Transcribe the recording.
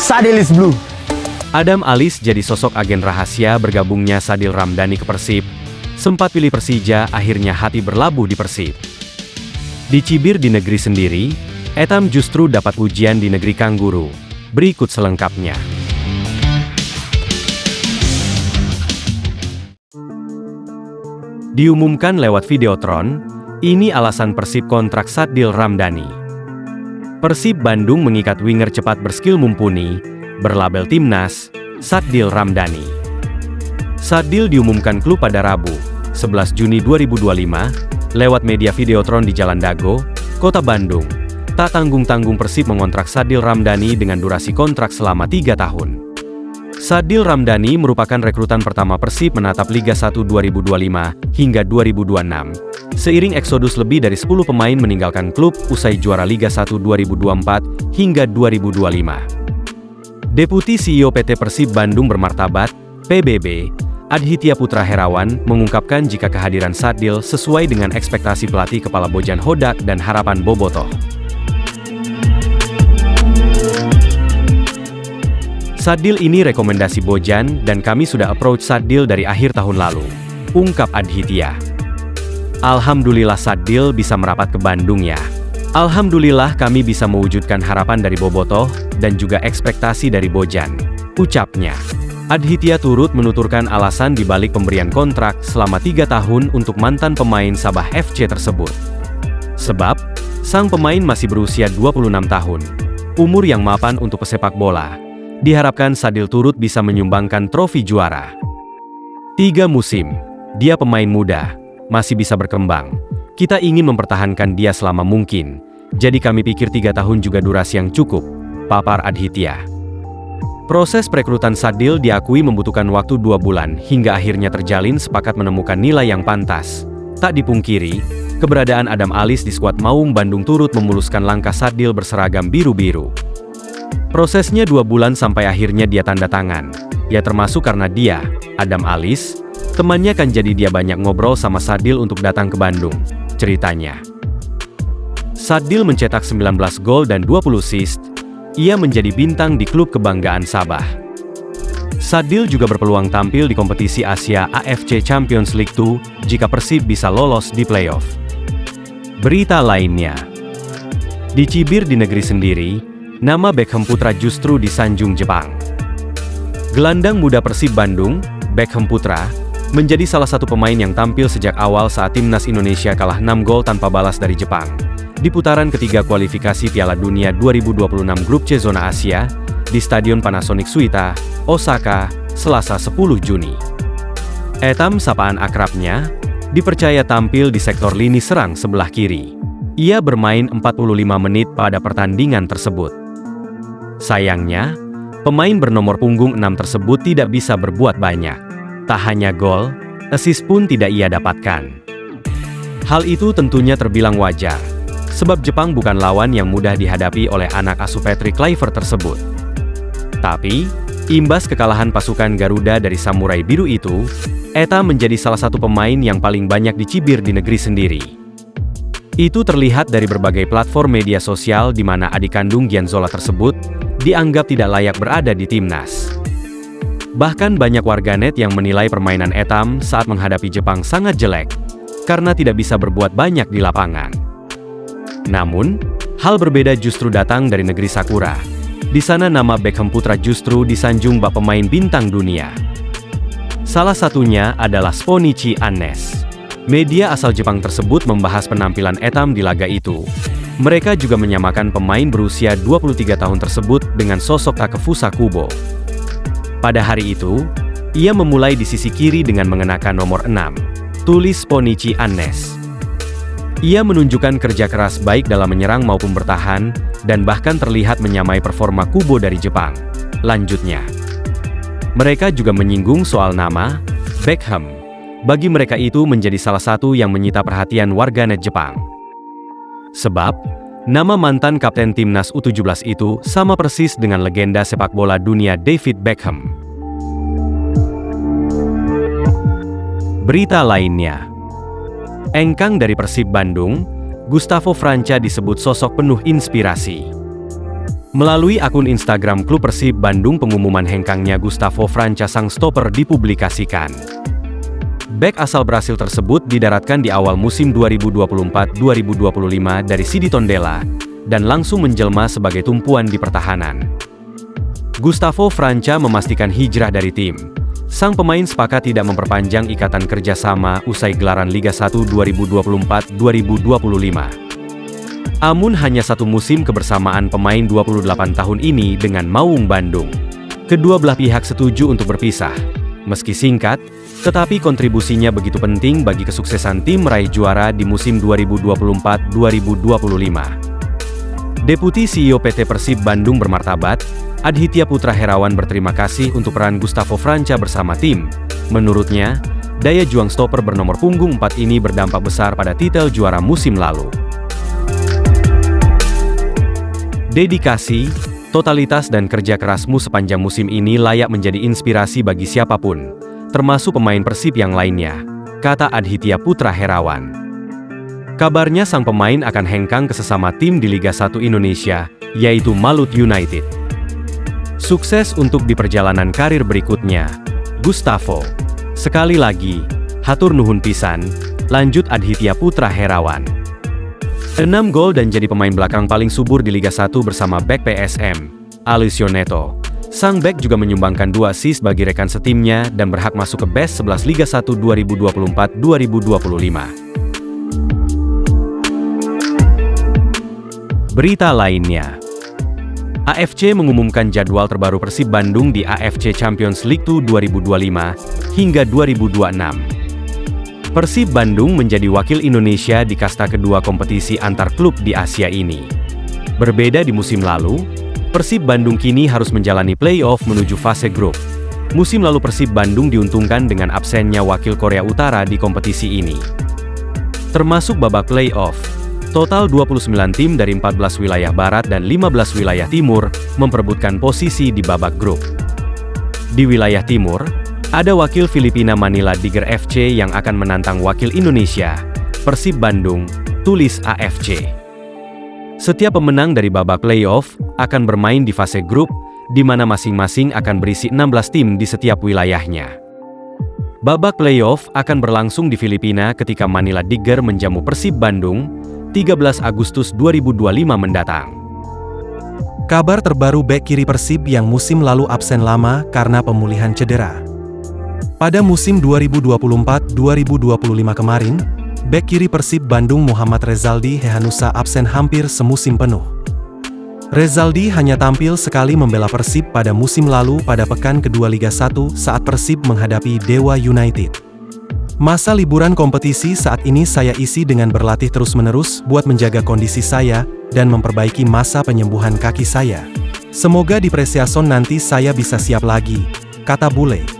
Sadil is blue. Adam Alis jadi sosok agen rahasia bergabungnya Sadil Ramdhani ke Persib. Sempat pilih Persija, akhirnya hati berlabuh di Persib. Dicibir di negeri sendiri, Etam justru dapat pujian di negeri Kangguru. Berikut selengkapnya. Diumumkan lewat Videotron, ini alasan Persib kontrak Sadil Ramdhani. Persib Bandung mengikat winger cepat berskill mumpuni, berlabel Timnas, Sadil Ramdhani. Sadil diumumkan klub pada Rabu, 11 Juni 2025, lewat media Videotron di Jalan Dago, Kota Bandung. Tak tanggung-tanggung Persib mengontrak Sadil Ramdhani dengan durasi kontrak selama 3 tahun. Sadil Ramdhani merupakan rekrutan pertama Persib menatap Liga 1 2025 hingga 2026. Seiring eksodus lebih dari 10 pemain meninggalkan klub usai juara Liga 1 2024 hingga 2025. Deputi CEO PT Persib Bandung Bermartabat, PBB, Adhitya Putra Herawan, mengungkapkan jika kehadiran Sadil sesuai dengan ekspektasi pelatih kepala Bojan Hodak dan harapan Bobotoh. Sadil ini rekomendasi Bojan dan kami sudah approach Sadil dari akhir tahun lalu, ungkap Adhitya. Alhamdulillah Sadil bisa merapat ke Bandung ya. Alhamdulillah kami bisa mewujudkan harapan dari Bobotoh dan juga ekspektasi dari Bojan, ucapnya. Adhitya turut menuturkan alasan dibalik pemberian kontrak selama 3 tahun untuk mantan pemain Sabah FC tersebut. Sebab, sang pemain masih berusia 26 tahun, umur yang mapan untuk pesepak bola. Diharapkan Sadil turut bisa menyumbangkan trofi juara. 3 musim, dia pemain muda, masih bisa berkembang. Kita ingin mempertahankan dia selama mungkin, jadi kami pikir 3 tahun juga durasi yang cukup, papar Adhitya. Proses perekrutan Sadil diakui membutuhkan waktu 2 bulan hingga akhirnya terjalin sepakat menemukan nilai yang pantas. Tak dipungkiri, keberadaan Adam Alis di skuad Maung Bandung turut memuluskan langkah Sadil berseragam biru-biru. Prosesnya 2 bulan sampai akhirnya dia tanda tangan. Ya termasuk karena dia, Adam Alis, temannya kan jadi dia banyak ngobrol sama Sadil untuk datang ke Bandung, ceritanya. Sadil mencetak 19 gol dan 20 assist. Ia menjadi bintang di klub kebanggaan Sabah. Sadil juga berpeluang tampil di kompetisi Asia AFC Champions League 2 jika Persib bisa lolos di playoff. Berita lainnya. Dicibir di negeri sendiri, nama Beckham Putra justru disanjung Jepang. Gelandang muda Persib Bandung, Beckham Putra, menjadi salah satu pemain yang tampil sejak awal saat Timnas Indonesia kalah 6 gol tanpa balas dari Jepang di putaran ketiga kualifikasi Piala Dunia 2026 Grup C Zona Asia di Stadion Panasonic Suita, Osaka, Selasa 10 Juni. Etam, sapaan akrabnya, dipercaya tampil di sektor lini serang sebelah kiri. Ia bermain 45 menit pada pertandingan tersebut. Sayangnya, pemain bernomor punggung 6 tersebut tidak bisa berbuat banyak. Tak hanya gol, assist pun tidak ia dapatkan. Hal itu tentunya terbilang wajar, sebab Jepang bukan lawan yang mudah dihadapi oleh anak asuh Patrick Kluivert tersebut. Tapi, imbas kekalahan pasukan Garuda dari Samurai Biru itu, Eta menjadi salah satu pemain yang paling banyak dicibir di negeri sendiri. Itu terlihat dari berbagai platform media sosial di mana adik kandung Gianzola tersebut dianggap tidak layak berada di timnas. Bahkan banyak warganet yang menilai permainan Etam saat menghadapi Jepang sangat jelek, karena tidak bisa berbuat banyak di lapangan. Namun, hal berbeda justru datang dari negeri Sakura. Di sana nama Beckham Putra justru disanjung bak pemain bintang dunia. Salah satunya adalah Sponichi Annes. Media asal Jepang tersebut membahas penampilan Etam di laga itu. Mereka juga menyamakan pemain berusia 23 tahun tersebut dengan sosok Takefusa Kubo. Pada hari itu, ia memulai di sisi kiri dengan mengenakan nomor 6, tulis Sponichi Annes. Ia menunjukkan kerja keras baik dalam menyerang maupun bertahan, dan bahkan terlihat menyamai performa Kubo dari Jepang. Lanjutnya, mereka juga menyinggung soal nama, Beckham. Bagi mereka itu menjadi salah satu yang menyita perhatian warganet Jepang. Sebab, nama mantan kapten timnas U17 itu sama persis dengan legenda sepak bola dunia David Beckham. Berita lainnya. Engkang dari Persib Bandung, Gustavo Franca disebut sosok penuh inspirasi. Melalui akun Instagram klub Persib Bandung, pengumuman hengkangnya Gustavo Franca sang stoper dipublikasikan. Bek asal Brasil tersebut didaratkan di awal musim 2024-2025 dari Sidi Tondela, dan langsung menjelma sebagai tumpuan di pertahanan. Gustavo Franca memastikan hijrah dari tim. Sang pemain sepakat tidak memperpanjang ikatan kerjasama usai gelaran Liga 1 2024-2025. Amun hanya satu musim kebersamaan pemain 28 tahun ini dengan Maung Bandung. Kedua belah pihak setuju untuk berpisah. Meski singkat, tetapi kontribusinya begitu penting bagi kesuksesan tim meraih juara di musim 2024-2025. Deputi CEO PT Persib Bandung bermartabat, Adhitya Putra Herawan berterima kasih untuk peran Gustavo Franca bersama tim. Menurutnya, daya juang stoper bernomor punggung 4 ini berdampak besar pada titel juara musim lalu. Dedikasi, totalitas dan kerja kerasmu sepanjang musim ini layak menjadi inspirasi bagi siapapun, termasuk pemain Persib yang lainnya, kata Adhitya Putra Herawan. Kabarnya sang pemain akan hengkang ke sesama tim di Liga 1 Indonesia, yaitu Malut United. Sukses untuk di perjalanan karir berikutnya, Gustavo. Sekali lagi, hatur nuhun pisan, lanjut Adhitya Putra Herawan. 6 gol dan jadi pemain belakang paling subur di Liga 1 bersama bek PSM, Alessio Neto. Sang bek juga menyumbangkan 2 assist bagi rekan setimnya dan berhak masuk ke Best 11 Liga 1 2024-2025. Berita lainnya, AFC mengumumkan jadwal terbaru Persib Bandung di AFC Champions League 2 2025 hingga 2026. Persib Bandung menjadi wakil Indonesia di kasta kedua kompetisi antar klub di Asia ini. Berbeda di musim lalu, Persib Bandung kini harus menjalani play-off menuju fase grup. Musim lalu Persib Bandung diuntungkan dengan absennya wakil Korea Utara di kompetisi ini. Termasuk babak play-off, total 29 tim dari 14 wilayah barat dan 15 wilayah timur memperebutkan posisi di babak grup. Di wilayah timur, ada wakil Filipina Manila Tiger FC yang akan menantang wakil Indonesia, Persib Bandung, tulis AFC. Setiap pemenang dari babak playoff akan bermain di fase grup, di mana masing-masing akan berisi 16 tim di setiap wilayahnya. Babak playoff akan berlangsung di Filipina ketika Manila Tiger menjamu Persib Bandung, 13 Agustus 2025 mendatang. Kabar terbaru bek kiri Persib yang musim lalu absen lama karena pemulihan cedera. Pada musim 2024-2025 kemarin, bek kiri Persib Bandung Muhammad Rezaldi Hehanusa absen hampir semusim penuh. Rezaldi hanya tampil sekali membela Persib pada musim lalu pada pekan kedua Liga 1 saat Persib menghadapi Dewa United. Masa liburan kompetisi saat ini saya isi dengan berlatih terus-menerus buat menjaga kondisi saya dan memperbaiki masa penyembuhan kaki saya. Semoga di pre-season nanti saya bisa siap lagi, kata bule.